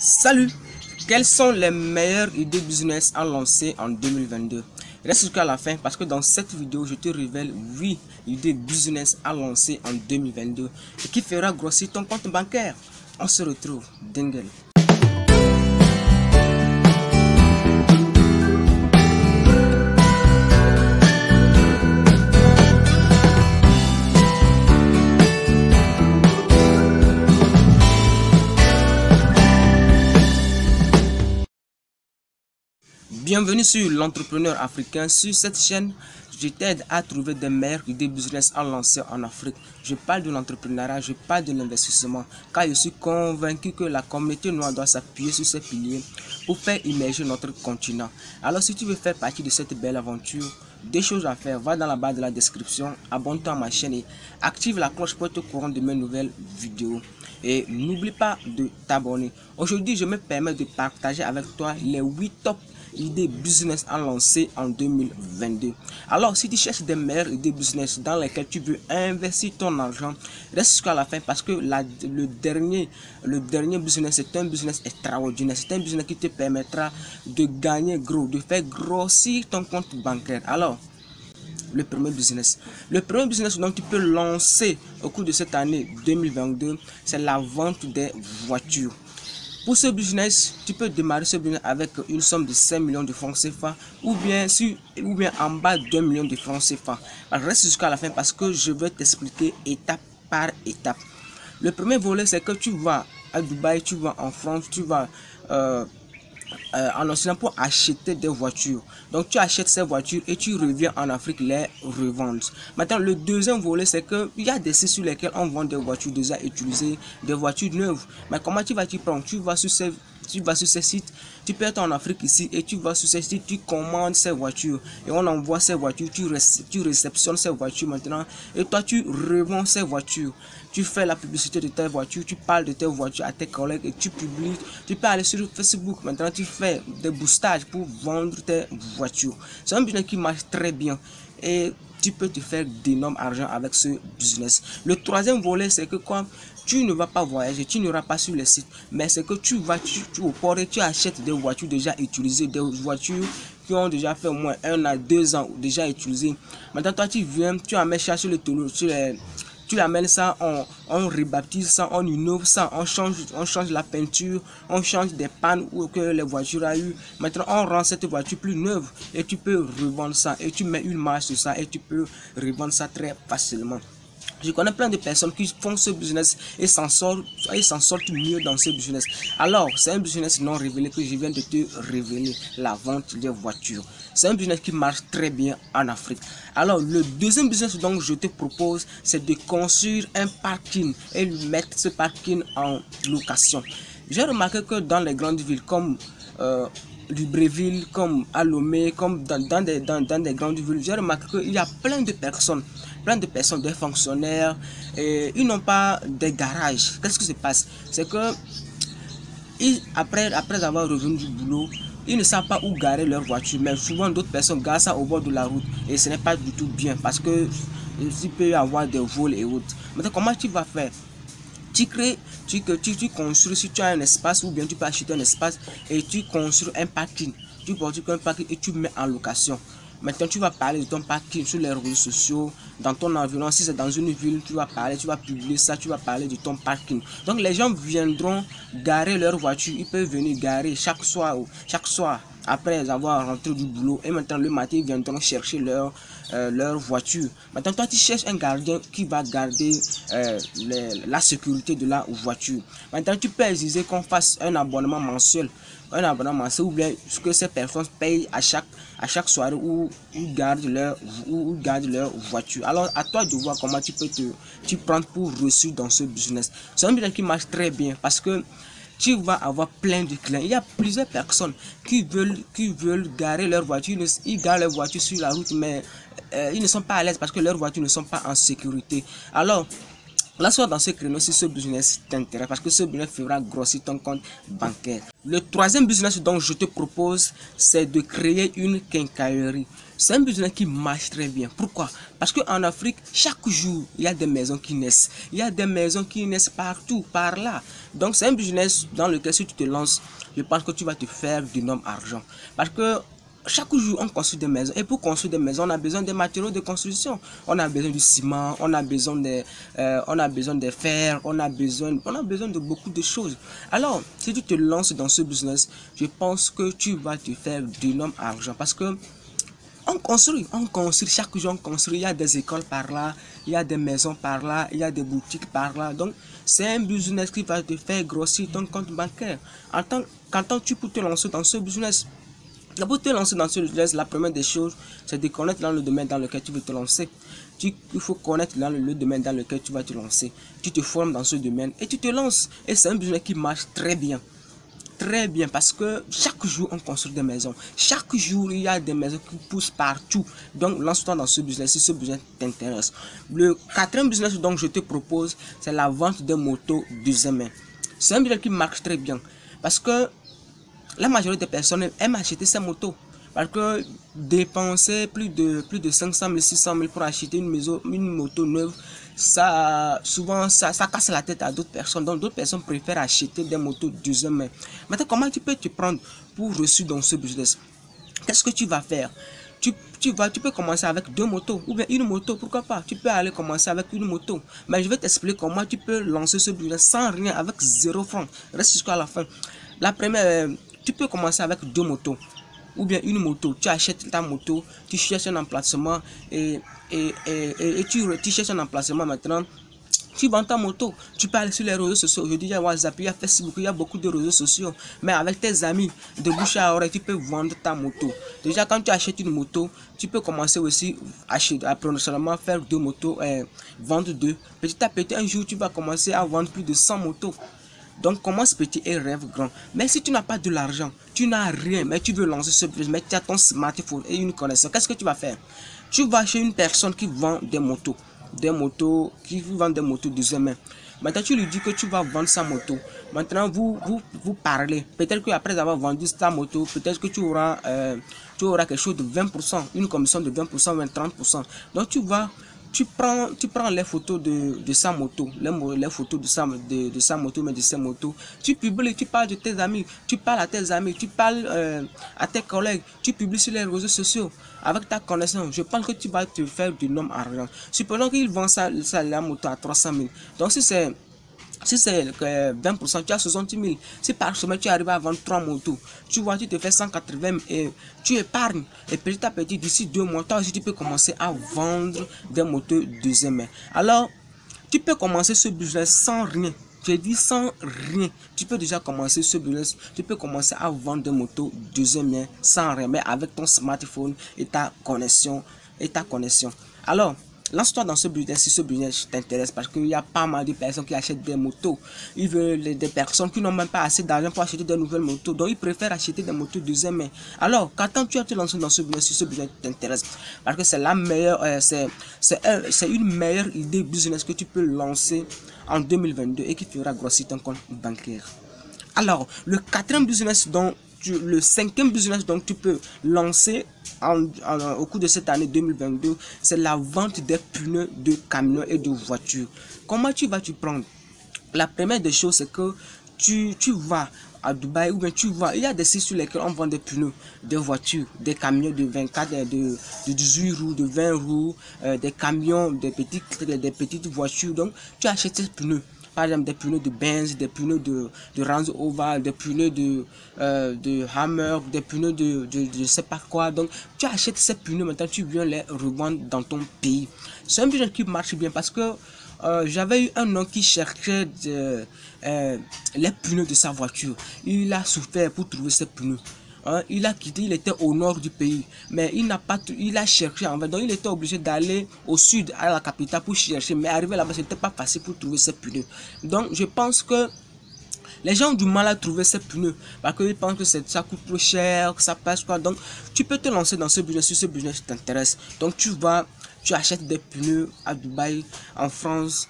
Salut! Quelles sont les meilleures idées business à lancer en 2022? Reste jusqu'à la fin parce que dans cette vidéo, je te révèle 8 idées business à lancer en 2022 et qui fera grossir ton compte bancaire. On se retrouve, Dingle. Bienvenue sur l'entrepreneur africain. Sur cette chaîne, je t'aide à trouver des meilleures idées business à lancer en Afrique. Je parle de l'entrepreneuriat, je parle de l'investissement, car je suis convaincu que la communauté noire doit s'appuyer sur ces piliers pour faire émerger notre continent. Alors si tu veux faire partie de cette belle aventure, deux choses à faire, va dans la barre de la description, abonne-toi à ma chaîne et active la cloche pour être au courant de mes nouvelles vidéos. Et n'oublie pas de t'abonner. Aujourd'hui, je me permets de partager avec toi les 8 top idées business à lancer en 2022. Alors, si tu cherches des meilleures idées business dans lesquelles tu veux investir ton argent, reste jusqu'à la fin parce que le dernier business, c'est un business extraordinaire. C'est un business qui te permettra de gagner gros, de faire grossir ton compte bancaire. Alors, le premier business dont tu peux lancer au cours de cette année 2022, c'est la vente des voitures. Pour ce business, tu peux démarrer ce business avec une somme de 5 millions de francs CFA ou bien en bas d'1 million de francs CFA. Alors, reste jusqu'à la fin parce que je vais t'expliquer étape par étape. Le premier volet, c'est que tu vas à Dubaï, tu vas en France, tu vas en Occident pour acheter des voitures. Donc tu achètes ces voitures et tu reviens en Afrique les revendre. Maintenant le deuxième volet, c'est que il y a des sites sur lesquels on vend des voitures déjà utilisées, des voitures neuves. Mais comment tu vas t'y prendre? Tu vas sur ces sites, tu peux être en Afrique ici et tu vas sur ces sites, tu commandes ces voitures et on envoie ces voitures, tu réceptionnes ces voitures maintenant et toi tu revends ces voitures. Tu fais la publicité de tes voitures, tu parles de tes voitures à tes collègues et tu publies. Tu peux aller sur Facebook, maintenant tu fais des boostages pour vendre tes voitures. C'est un business qui marche très bien et tu peux te faire d'énormes argent avec ce business. Le troisième volet, c'est que quand tu ne vas pas voyager, tu n'iras pas sur les sites, mais c'est que tu vas au port et tu achètes des voitures déjà utilisées, des voitures qui ont déjà fait au moins 1 à 2 ans déjà utilisées. Maintenant, toi, tu viens, tu amènes ça sur tu l'amènes ça, on rebaptise ça, on innove ça, on change la peinture, on change des pannes que les voitures ont eu. Maintenant, on rend cette voiture plus neuve et tu peux revendre ça et tu mets une marge sur ça et tu peux revendre ça très facilement. Je connais plein de personnes qui font ce business et s'en sortent mieux dans ce business. Alors, c'est un business non révélé que je viens de te révéler, la vente des voitures. C'est un business qui marche très bien en Afrique. Alors, le deuxième business dont je te propose, c'est de construire un parking et mettre ce parking en location. J'ai remarqué que dans les grandes villes comme Libreville, comme à Lomé, comme dans des grandes villes, j'ai remarqué qu'il y a plein de personnes, des fonctionnaires, et ils n'ont pas de garage. Qu'est-ce qui se passe? C'est que après avoir revenu du boulot, ils ne savent pas où garer leur voiture, mais souvent d'autres personnes garent ça au bord de la route et ce n'est pas du tout bien parce que il peut y avoir des vols et autres. Maintenant, comment tu vas faire? Tu construis, si tu as un espace ou bien tu peux acheter un espace et tu construis un parking. Tu construis un parking et tu mets en location. Maintenant, tu vas parler de ton parking sur les réseaux sociaux, dans ton environnement. Si c'est dans une ville, tu vas publier ça, tu vas parler de ton parking. Donc, les gens viendront garer leur voiture. Ils peuvent venir garer chaque soir après avoir rentré du boulot. Et maintenant, le matin, ils viendront chercher leur voiture. Maintenant, toi, tu cherches un gardien qui va garder la sécurité de la voiture. Maintenant, tu peux exiger qu'on fasse un abonnement mensuel. Ou bien ce que ces personnes payent à chaque soirée où ils gardent leur voiture. Alors à toi de voir comment tu peux te prendre pour reçu dans ce business. C'est un business qui marche très bien parce que tu vas avoir plein de clients. Il y a plusieurs personnes qui veulent garer leur voiture. Ils garent leur voiture sur la route, mais ils ne sont pas à l'aise parce que leurs voitures ne sont pas en sécurité. Alors Lance-toi dans ce créneau si ce business t'intéresse parce que ce business fera grossir ton compte bancaire. Le troisième business dont je te propose, c'est de créer une quincaillerie. C'est un business qui marche très bien. Pourquoi? Parce qu'en Afrique, chaque jour, il y a des maisons qui naissent. Il y a des maisons qui naissent partout, par là. Donc, c'est un business dans lequel si tu te lances, je pense que tu vas te faire d'énormes argent. Parce que chaque jour, on construit des maisons. Et pour construire des maisons, on a besoin des matériaux de construction. On a besoin du ciment, on a besoin des fer, on a besoin de beaucoup de choses. Alors, si tu te lances dans ce business, je pense que tu vas te faire d'énormes argent. Parce que on construit chaque jour, on construit. Il y a des écoles par là, il y a des maisons par là, il y a des boutiques par là. Donc, c'est un business qui va te faire grossir ton compte bancaire. Qu'attends-tu pour te lancer dans ce business? Pour te lancer dans ce business, la première des choses, c'est de connaître dans le domaine dans lequel tu veux te lancer. Il faut connaître dans le domaine dans lequel tu vas te lancer. Tu te formes dans ce domaine et tu te lances. Et c'est un business qui marche très bien. Très bien, parce que chaque jour, on construit des maisons. Chaque jour, il y a des maisons qui poussent partout. Donc, lance-toi dans ce business si ce business t'intéresse. Le quatrième business dont je te propose, c'est la vente de motos deuxième main. C'est un business qui marche très bien. Parce que la majorité des personnes aiment acheter ces motos. Parce que dépenser plus de 500 000, 600 000 pour acheter une moto neuve, souvent ça casse la tête à d'autres personnes. Donc d'autres personnes préfèrent acheter des motos deuxième main. Maintenant, comment tu peux te prendre pour reçu dans ce business? Qu'est-ce que tu vas faire? Tu peux commencer avec 2 motos ou bien une moto, pourquoi pas? Tu peux aller commencer avec une moto. Mais je vais t'expliquer comment tu peux lancer ce business sans rien, avec 0 francs. Reste jusqu'à la fin. La première, tu peux commencer avec 2 motos ou bien une moto. Tu achètes ta moto, tu cherches un emplacement et tu cherches un emplacement maintenant. Tu vends ta moto, tu peux aller sur les réseaux sociaux. Aujourd'hui, il y a WhatsApp, il y a Facebook, il y a beaucoup de réseaux sociaux. Mais avec tes amis, de bouche à oreille, tu peux vendre ta moto. Déjà, quand tu achètes une moto, tu peux commencer aussi à seulement faire 2 motos, vendre 2. Petit à petit, un jour, tu vas commencer à vendre plus de 100 motos. Donc, commence petit et rêve grand. Mais si tu n'as pas de l'argent, tu n'as rien, mais tu veux lancer ce business, mais tu as ton smartphone et une connexion, qu'est-ce que tu vas faire? Tu vas chez une personne qui vend des motos. Qui vend des motos deuxième main. Maintenant, tu lui dis que tu vas vendre sa moto. Maintenant, vous parlez. Peut-être qu'après avoir vendu ta moto, peut-être que tu auras quelque chose de 20%, une commission de 20% ou 30%. Donc, tu prends les photos de sa moto, les photos de sa moto, mais de ses motos. Tu publies, tu parles de tes amis, tu parles à tes amis, tu parles à tes collègues, tu publies sur les réseaux sociaux avec ta connaissance. Je pense que tu vas te faire du nom argent. Supposons qu'il vend la moto à 300 000. Donc, si c'est 20%, tu as 60 000. Si par semaine tu arrives à vendre 3 motos, tu vois, tu te fais 180 et tu épargnes. Et petit à petit, d'ici 2 mois, toi aussi tu peux commencer à vendre des motos deuxième main. Alors, tu peux commencer ce business sans rien. J'ai dit sans rien. Tu peux déjà commencer ce business. Tu peux commencer à vendre des motos deuxième main sans rien, mais avec ton smartphone et ta connexion. Alors, lance-toi dans ce business si ce business t'intéresse, parce qu'il y a pas mal de personnes qui achètent des motos. Ils veulent des personnes qui n'ont même pas assez d'argent pour acheter de nouvelles motos. Donc ils préfèrent acheter des motos deuxième main. Alors, qu'attends-tu à te lancer dans ce business si ce business t'intéresse? Parce que c'est la meilleure, c'est une meilleure idée business que tu peux lancer en 2022 et qui fera grossir ton compte bancaire. Alors, le cinquième business dont tu peux lancer au cours de cette année 2022, c'est la vente des pneus de camions et de voitures. Comment tu vas t'y prendre? La première des choses, c'est que tu vas à Dubaï ou bien il y a des sites sur lesquels on vend des pneus, des voitures, des camions de 24, de 18 roues, de 20 roues, des camions, des petites voitures. Donc, tu achètes ces pneus. Par exemple, des pneus de Benz, des pneus de Range Rover, des pneus de Hammer, des pneus de je sais pas quoi. Donc, tu achètes ces pneus, maintenant tu viens les revendre dans ton pays. C'est un business qui marche bien parce que j'avais eu un homme qui cherchait les pneus de sa voiture. Il a souffert pour trouver ces pneus. Il a quitté, il était au nord du pays, mais il a cherché en fait, donc il était obligé d'aller au sud, à la capitale pour chercher, mais arrivé là-bas, c'était pas facile pour trouver ces pneus. Donc je pense que les gens ont du mal à trouver ces pneus parce qu'ils pensent que ça coûte trop cher, que ça passe quoi. Donc tu peux te lancer dans ce business si ce business t'intéresse. Donc tu vas Tu achètes des pneus à Dubaï, en France,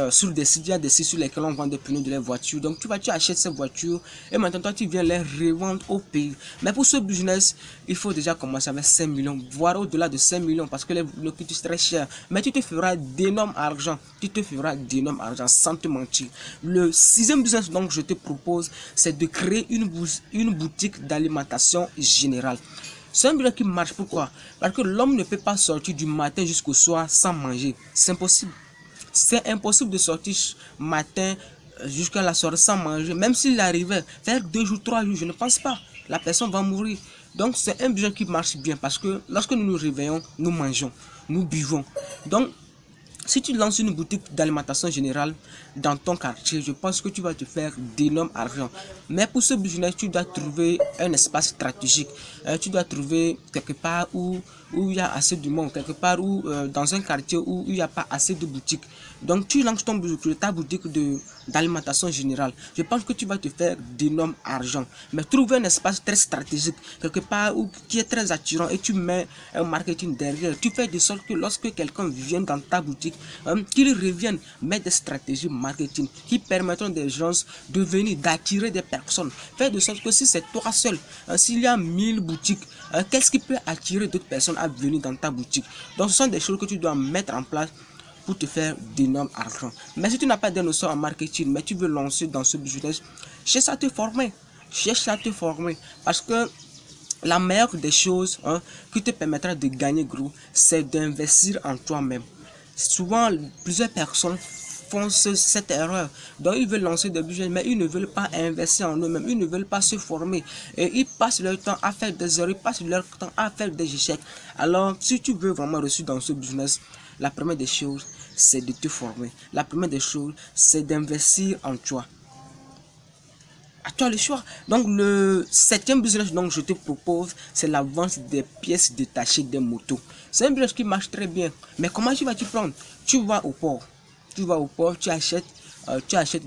sur des sites, il y a des sites sur lesquels on vend des pneus de les voitures. Donc tu achètes ces voitures et maintenant toi tu viens les revendre au pays. Mais pour ce business, il faut déjà commencer avec 5 millions, voire au-delà de 5 millions parce que le coût est très cher. Mais tu te feras d'énormes argent. Tu te feras d'énormes argent sans te mentir. Le 6e business donc je te propose, c'est de créer une boutique d'alimentation générale. C'est un business qui marche. Pourquoi? Parce que l'homme ne peut pas sortir du matin jusqu'au soir sans manger. C'est impossible. C'est impossible de sortir matin jusqu'à la soirée sans manger. Même s'il arrivait faire 2 jours, 3 jours, je ne pense pas. La personne va mourir. Donc c'est un business qui marche bien parce que lorsque nous nous réveillons, nous mangeons, nous buvons. Donc si tu lances une boutique d'alimentation générale dans ton quartier, je pense que tu vas te faire d'énormes argent. Mais pour ce business, tu dois trouver un espace stratégique. Tu dois trouver quelque part où il y a assez de monde, quelque part où dans un quartier où il n'y a pas assez de boutiques. Donc tu lances ta boutique d'alimentation générale. Je pense que tu vas te faire d'énormes argent. Mais trouve un espace très stratégique, quelque part qui est très attirant et tu mets un marketing derrière. Tu fais de sorte que lorsque quelqu'un vient dans ta boutique, qu'il revienne, mettre des stratégies marketing qui permettront des gens de venir, d'attirer des personnes. Fais de sorte que si c'est toi seul, s'il y a 1000 boutiques, qu'est-ce qui peut attirer d'autres personnes à venir dans ta boutique? Donc ce sont des choses que tu dois mettre en place pour te faire d'énormes argent. Mais si tu n'as pas de notions en marketing, mais tu veux lancer dans ce business, cherche à te former. Cherche à te former. Parce que la meilleure des choses qui te permettra de gagner gros, c'est d'investir en toi-même. Souvent, plusieurs personnes font cette erreur. Donc, ils veulent lancer des business, mais ils ne veulent pas investir en eux-mêmes. Ils ne veulent pas se former. Et ils passent leur temps à faire des erreurs, ils passent leur temps à faire des échecs. Alors, si tu veux vraiment réussir dans ce business, la première des choses, c'est de te former. La première des choses, c'est d'investir en toi. À toi le choix. Donc le 7e business dont je te propose, c'est la vente des pièces détachées des motos. C'est un business qui marche très bien. Mais comment tu vas t'y prendre? Tu vas au port. Tu vas au port, tu achètes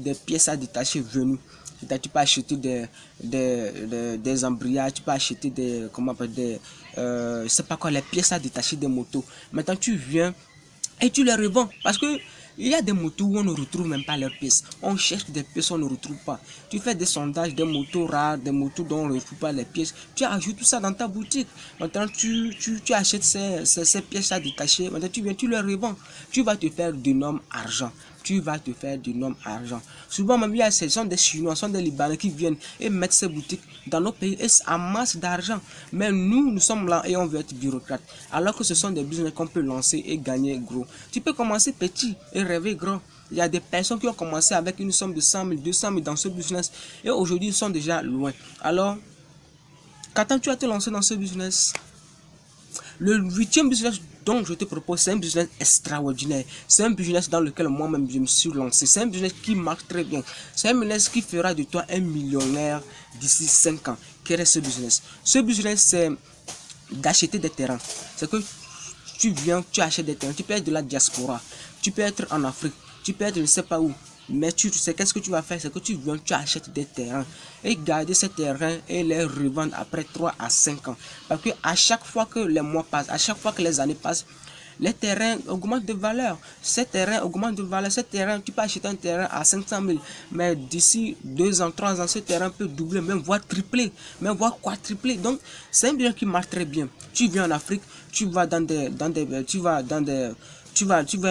des pièces à détacher venues. Tu peux acheter des embrayages, tu peux acheter je sais pas quoi, les pièces à détacher des motos. Maintenant tu viens et tu les revends parce que il y a des motos où on ne retrouve même pas leurs pièces. On cherche des pièces, on ne retrouve pas. Tu fais des sondages, des motos rares, des motos dont on ne retrouve pas les pièces. Tu ajoutes tout ça dans ta boutique. Maintenant, tu achètes ces pièces à détacher. Maintenant, tu viens, tu les revends. Tu vas te faire d'énormes argent. Tu vas te faire d'énormes argent. Souvent, même, ce sont des Chinois, ce sont des Libanais qui viennent et mettent ces boutiques dans nos pays et amassent d'argent. Mais nous sommes là et on veut être bureaucrate. Alors que ce sont des business qu'on peut lancer et gagner gros. Tu peux commencer petit et rêver grand. Il y a des personnes qui ont commencé avec une somme de 100 000, 200 000 dans ce business et aujourd'hui ils sont déjà loin. Alors, qu'attends-tu à te lancer dans ce business? Le 8e business dont je te propose, c'est un business extraordinaire. C'est un business dans lequel moi-même je me suis lancé. C'est un business qui marche très bien. C'est un business qui fera de toi un millionnaire d'ici 5 ans. Quel est ce business? Ce business, c'est d'acheter des terrains. C'est que tu viens, tu achètes des terrains. Tu peux être de la diaspora. Tu peux être en Afrique. Tu peux être je ne sais pas où. Mais tu sais qu'est-ce que tu vas faire? C'est que tu viens, tu achètes des terrains et garder ces terrains et les revendre après 3 à 5 ans. Parce que à chaque fois que les mois passent, à chaque fois que les années passent, les terrains augmentent de valeur. Ces terrains augmentent de valeur. Ces terrains, tu peux acheter un terrain à 500 000. Mais d'ici 2 ans, 3 ans, ce terrain peut doubler, même voire tripler, même voire quadrupler. Donc, c'est un bien qui marche très bien. Tu viens en Afrique, tu vas en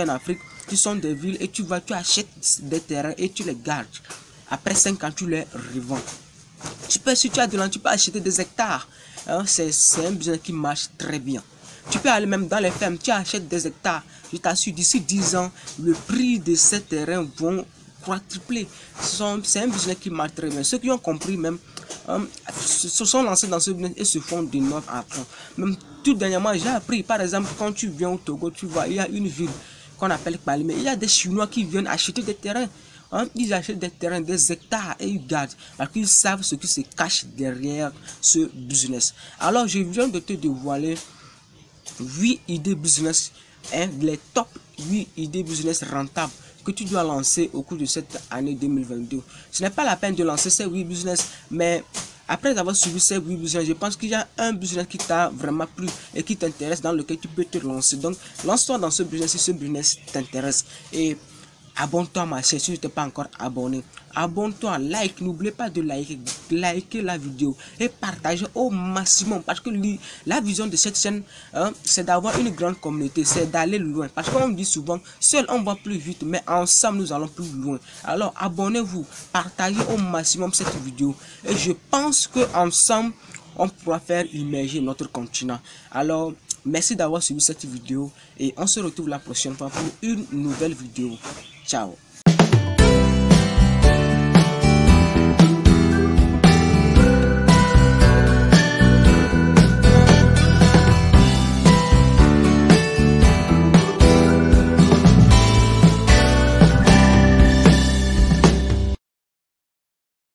Afrique, qui sont des villes et tu achètes des terrains et tu les gardes. Après 5 ans, tu les revends. Si tu as de l'argent, tu peux acheter des hectares. C'est un business qui marche très bien. Tu peux aller même dans les fermes, tu achètes des hectares. Je t'assure, d'ici 10 ans, le prix de ces terrains vont quadrupler. C'est un business qui marche très bien. Ceux qui ont compris même se sont lancés dans ce business et se font d'énormes argent. Même tout dernièrement, j'ai appris, par exemple, quand tu viens au Togo, tu vois, il y a une ville qu'on appelle Kpalimé. Il y a des Chinois qui viennent acheter des terrains. Ils achètent des terrains, des hectares et ils gardent parce qu'ils savent ce qui se cache derrière ce business. Alors, je viens de te dévoiler 8 idées business, les top 8 idées business rentables que tu dois lancer au cours de cette année 2022. Ce n'est pas la peine de lancer ces 8 business, mais Après avoir suivi ces 8 business, je pense qu'il y a un business qui t'a vraiment plu et qui t'intéresse, dans lequel tu peux te lancer. Donc, lance-toi dans ce business si ce business t'intéresse. Et abonne-toi à ma chaîne si tu n'es pas encore abonné. Abonne-toi, like, n'oublie pas de liker la vidéo et partager au maximum, parce que la vision de cette chaîne, c'est d'avoir une grande communauté, c'est d'aller loin. Parce qu'on dit souvent, seul on va plus vite, mais ensemble nous allons plus loin. Alors abonnez-vous, partagez au maximum cette vidéo et je pense que ensemble on pourra faire immerger notre continent. Alors merci d'avoir suivi cette vidéo et on se retrouve la prochaine fois pour une nouvelle vidéo. Ciao.